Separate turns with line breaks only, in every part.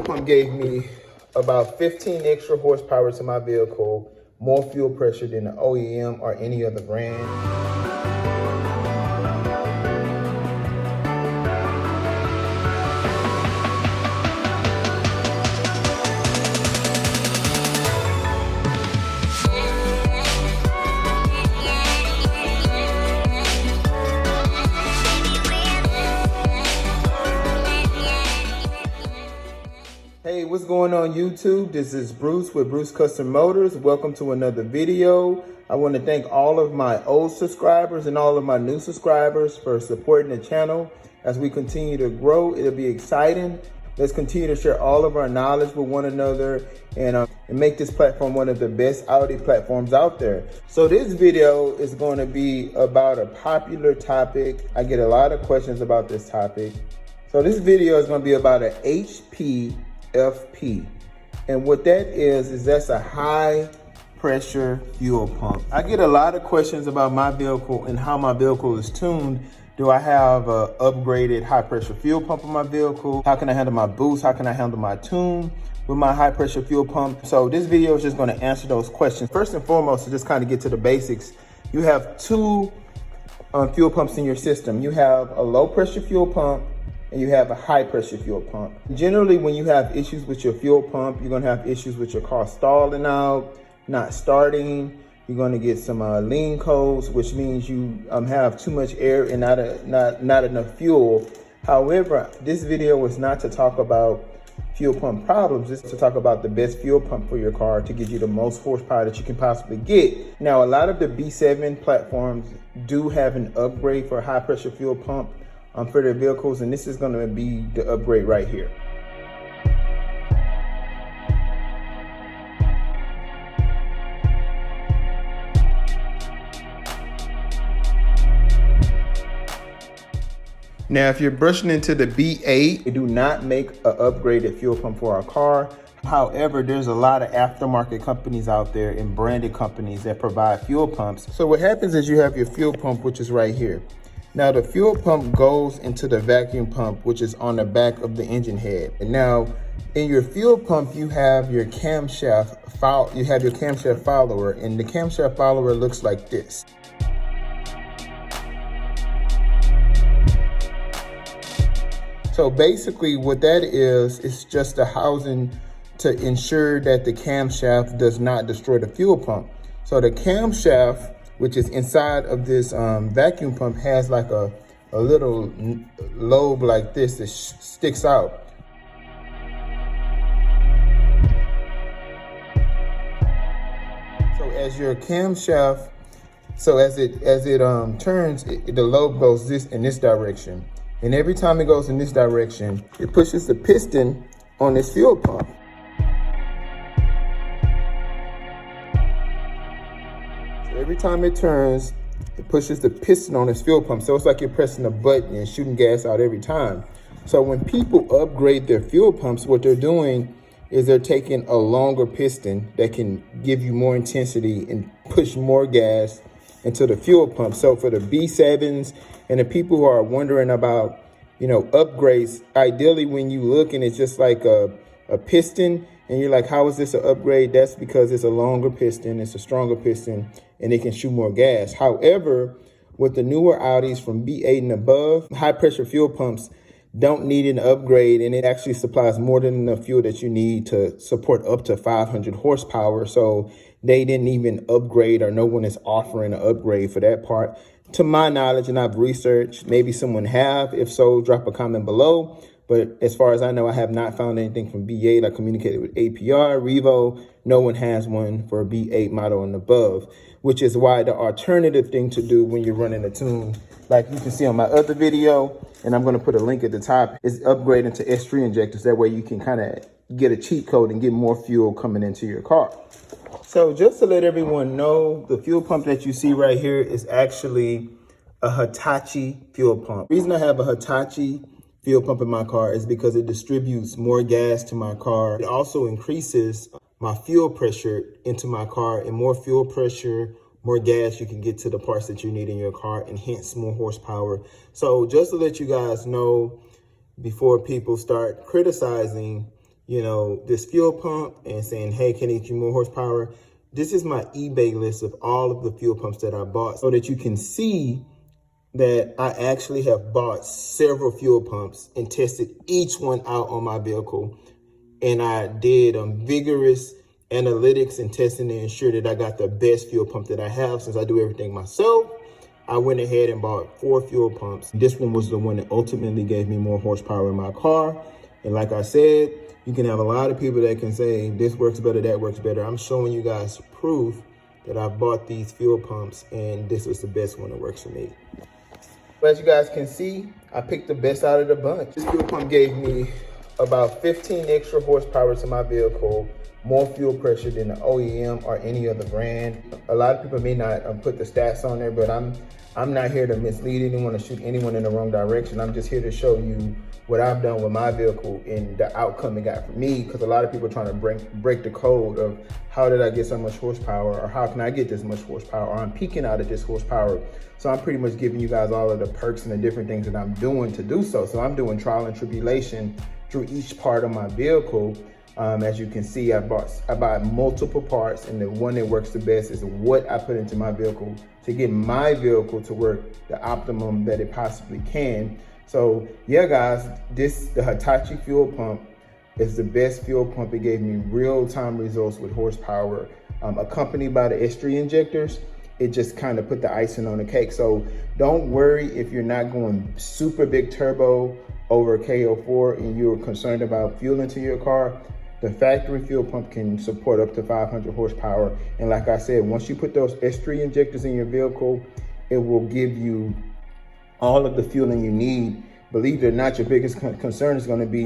pump gave me about 15 extra horsepower to my vehicle, more fuel pressure than the OEM or any other brand. Hey, what's going on YouTube? This is Bruce with Bruce Custom Motors. Welcome to another video. I want to thank all of my old subscribers and all of my new subscribers for supporting the channel. As we continue to grow, it'll be exciting. Let's continue to share all of our knowledge with one another and make this platform one of the best Audi platforms out there. So this video is going to be about a popular topic. I get a lot of questions about this topic. So this video is going to be about an HPFP. And what that is that's a high pressure fuel pump. I get a lot of questions about my vehicle and how my vehicle is tuned. Do I have a upgraded high pressure fuel pump on my vehicle? How can I handle my boost? How can I handle my tune with my high pressure fuel pump? So this video is just going to answer those questions. First and foremost, to just kind of get to the basics, you have two fuel pumps in your system. You have a low pressure fuel pump and you have a high pressure fuel pump. Generally, when you have issues with your fuel pump, you're gonna have issues with your car stalling out, not starting. You're gonna get some lean codes, which means you have too much air and not enough fuel. However, this video is not to talk about fuel pump problems. It's to talk about the best fuel pump for your car to give you the most horsepower that you can possibly get. Now, a lot of the B7 platforms do have an upgrade for a high pressure fuel pump for their vehicles, and this is going to be the upgrade right here. Now, if you're brushing into the B8, we do not make an upgraded fuel pump for our car. However, there's a lot of aftermarket companies out there and branded companies that provide fuel pumps. So what happens is you have your fuel pump, which is right here. Now the fuel pump goes into the vacuum pump, which is on the back of the engine head. And now in your fuel pump, you have your camshaft follower, and the camshaft follower looks like this. So basically what that is just a housing to ensure that the camshaft does not destroy the fuel pump. So the camshaft, which is inside of this vacuum pump, has like a little lobe like this that sticks out. So as your camshaft, as it turns, the lobe goes in this direction. And every time it goes in this direction, it pushes the piston on this fuel pump. Every time it turns, it pushes the piston on this fuel pump. So it's like you're pressing a button and shooting gas out every time. So when people upgrade their fuel pumps, what they're doing is they're taking a longer piston that can give you more intensity and push more gas into the fuel pump. So for the B7s and the people who are wondering about, upgrades, ideally when you look and it's just like a piston and you're like, how is this an upgrade? That's because it's a longer piston, it's a stronger piston, and it can shoot more gas. However, with the newer Audis from B8 and above, high pressure fuel pumps don't need an upgrade, and it actually supplies more than enough fuel that you need to support up to 500 horsepower. So they didn't even upgrade, or no one is offering an upgrade for that part. To my knowledge, and I've researched, maybe someone have. If so, drop a comment below. But as far as I know, I have not found anything from B8. I communicated with APR, Revo. No one has one for a B8 model and above, which is why the alternative thing to do when you're running a tune, like you can see on my other video, and I'm going to put a link at the top, is upgrading to S3 injectors. That way you can kind of get a cheat code and get more fuel coming into your car. So just to let everyone know, the fuel pump that you see right here is actually a Hitachi fuel pump. The reason I have a Hitachi fuel pump in my car is because it distributes more gas to my car. It also increases my fuel pressure into my car, and more fuel pressure, more gas, you can get to the parts that you need in your car, and hence more horsepower. So just to let you guys know, before people start criticizing, you know, this fuel pump and saying, hey, can it give you more horsepower? This is my eBay list of all of the fuel pumps that I bought so that you can see that I actually have bought several fuel pumps and tested each one out on my vehicle. And I did vigorous analytics and testing to ensure that I got the best fuel pump that I have. Since I do everything myself, I went ahead and bought 4 fuel pumps. This one was the one that ultimately gave me more horsepower in my car. And like I said, you can have a lot of people that can say this works better, that works better. I'm showing you guys proof that I bought these fuel pumps and this was the best one that works for me. As you guys can see, I picked the best out of the bunch. This fuel pump gave me about 15 extra horsepower to my vehicle, more fuel pressure than the OEM or any other brand. A lot of people may not put the stats on there, but I'm not here to mislead anyone or shoot anyone in the wrong direction. I'm just here to show you what I've done with my vehicle and the outcome it got for me, because a lot of people are trying to break the code of how did I get so much horsepower, or how can I get this much horsepower, or I'm peaking out of this horsepower. So I'm pretty much giving you guys all of the perks and the different things that I'm doing to do so. So I'm doing trial and tribulation through each part of my vehicle. As you can see, I buy multiple parts, and the one that works the best is what I put into my vehicle to get my vehicle to work the optimum that it possibly can. So yeah, guys, the Hitachi fuel pump is the best fuel pump. It gave me real-time results with horsepower. Accompanied by the S3 injectors, it just kind of put the icing on the cake. So don't worry if you're not going super big turbo over a KO4 and you're concerned about fuel into your car. The factory fuel pump can support up to 500 horsepower. And like I said, once you put those S3 injectors in your vehicle, it will give you all of the fueling you need. Believe it or not, your biggest concern is going to be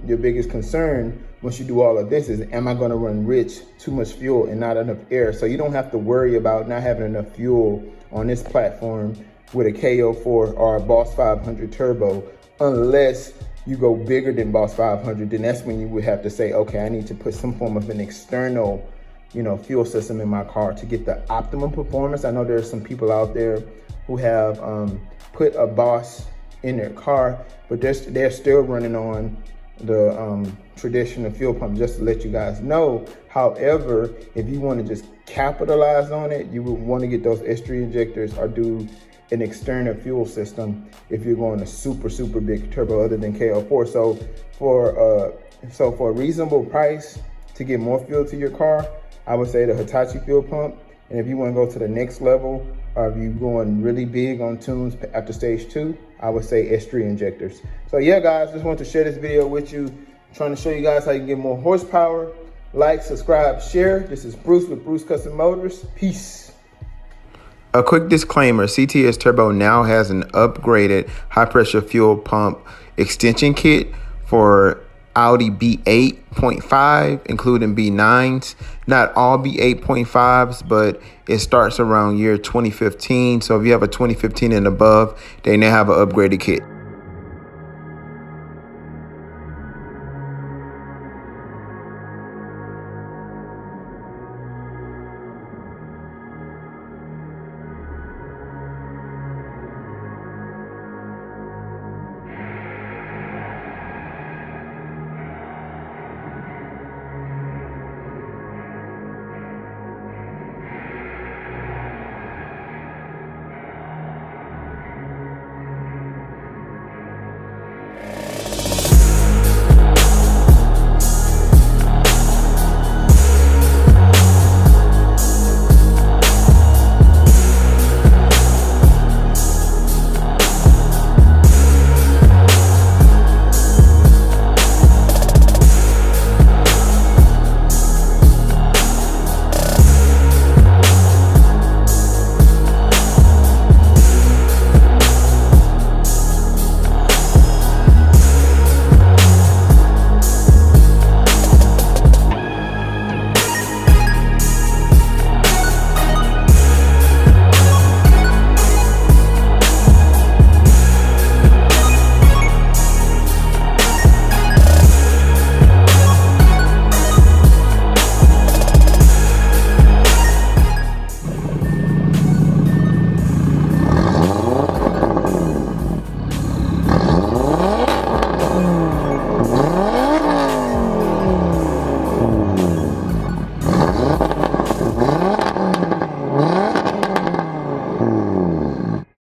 your biggest concern once you do all of this is, am I going to run rich, too much fuel and not enough air? So you don't have to worry about not having enough fuel on this platform with a KO4 or a Bosch 500 turbo, unless you go bigger than Bosch 500. Then that's when you would have to say, okay, I need to put some form of an external, fuel system in my car to get the optimum performance. I know there's some people out there who have put a Bosch in their car, but they're still running on the traditional fuel pump, just to let you guys know. However, if you want to just capitalize on it, you would want to get those S3 injectors or do an external fuel system if you're going a super big turbo other than KO4. So for a reasonable price to get more fuel to your car, I would say the Hitachi fuel pump. And if you want to go to the next level, or if you're going really big on tunes after stage 2, I would say S3 injectors. So yeah, guys, just want to share this video with you, trying to show you guys how you can get more horsepower. Like, subscribe, share. This is Bruce with Bruce Custom Motors. Peace. A quick disclaimer, CTS Turbo now has an upgraded high pressure fuel pump extension kit for Audi B8.5, including B9s. Not all B8.5s, but it starts around year 2015. So if you have a 2015 and above, they now have an upgraded kit.